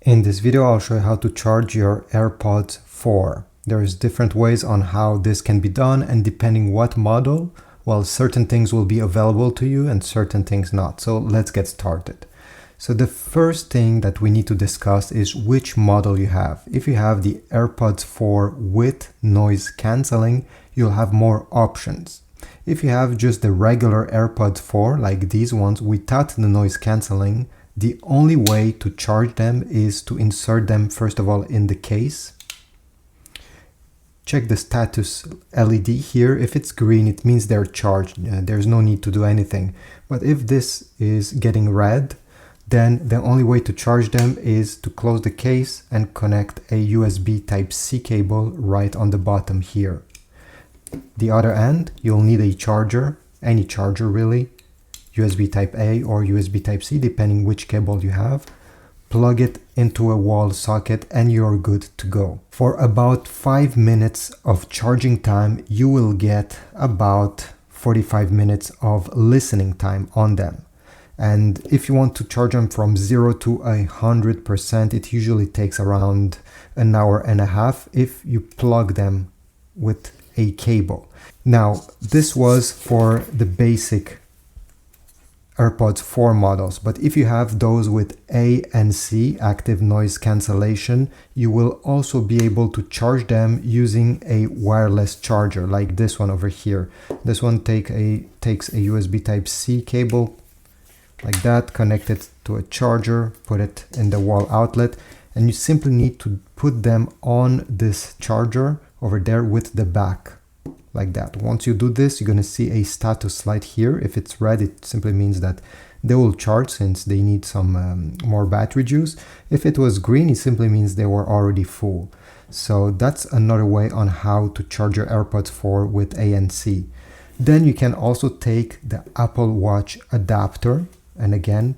In this video, I'll show you how to charge your AirPods 4. There's different ways on how this can be done, and depending what model, well, certain things will be available to you and certain things not. So let's get started. So the first thing that we need to discuss is which model you have. If you have the AirPods 4 with noise cancelling, you'll have more options. If you have just the regular AirPods 4, like these ones, without the noise cancelling, the only way to charge them is to insert them first of all in the case. Check the status LED here. If it's green, it means they're charged. There's no need to do anything. But if this is getting red, then the only way to charge them is to close the case and connect a USB Type-C cable right on the bottom here. The other end, you'll need a charger, any charger really, USB Type-A or USB Type-C, depending which cable you have. Plug it into a wall socket and you're good to go. For about 5 minutes of charging time, you will get about 45 minutes of listening time on them. And if you want to charge them from 0 to 100%, it usually takes around an hour and a half if you plug them with a cable. Now, this was for the basic AirPods 4 models, but if you have those with A and C, active noise cancellation, you will also be able to charge them using a wireless charger like this one over here. This one takes a USB Type-C cable like that, connect it to a charger, put it in the wall outlet, and you simply need to put them on this charger over there with the back. Like that. Once you do this, you're going to see a status light here. If it's red, it simply means that they will charge since they need some more battery juice. If it was green, it simply means they were already full. So that's another way on how to charge your AirPods 4 with A and C. Then you can also take the Apple Watch adapter and again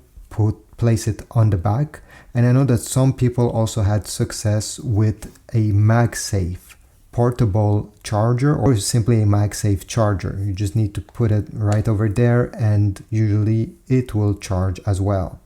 place it on the back. And I know that some people also had success with a MagSafe portable charger or simply a MagSafe charger. You just need to put it right over there and usually it will charge as well.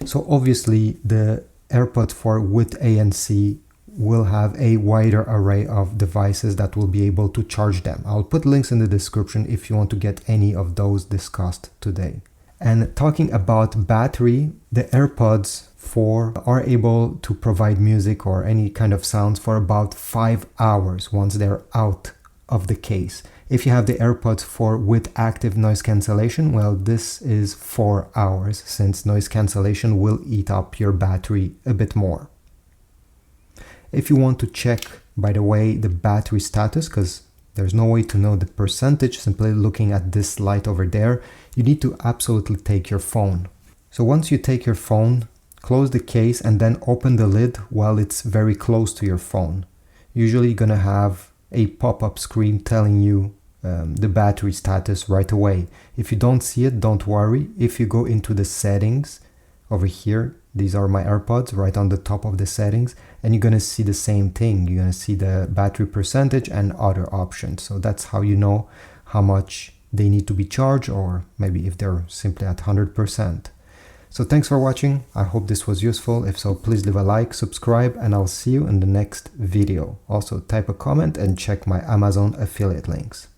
So obviously the AirPods 4 with ANC will have a wider array of devices that will be able to charge them. I'll put links in the description if you want to get any of those discussed today. And talking about battery, the AirPods 4 are able to provide music or any kind of sounds for about 5 hours once they're out of the case. If you have the AirPods 4 with active noise cancellation, well, this is 4 hours since noise cancellation will eat up your battery a bit more. If you want to check, by the way, the battery status, because there's no way to know the percentage simply looking at this light over there, you need to absolutely take your phone. So once you take your phone, close the case and then open the lid while it's very close to your phone. Usually you're gonna have a pop-up screen telling you the battery status right away. If you don't see it, don't worry. If you go into the settings over here, these are my AirPods right on the top of the settings, and you're gonna see the same thing. You're gonna see the battery percentage and other options. So that's how you know how much they need to be charged, or maybe if they're simply at 100%. So thanks for watching. I hope this was useful. If so, please leave a like, subscribe, and I'll see you in the next video. Also, type a comment and check my Amazon affiliate links.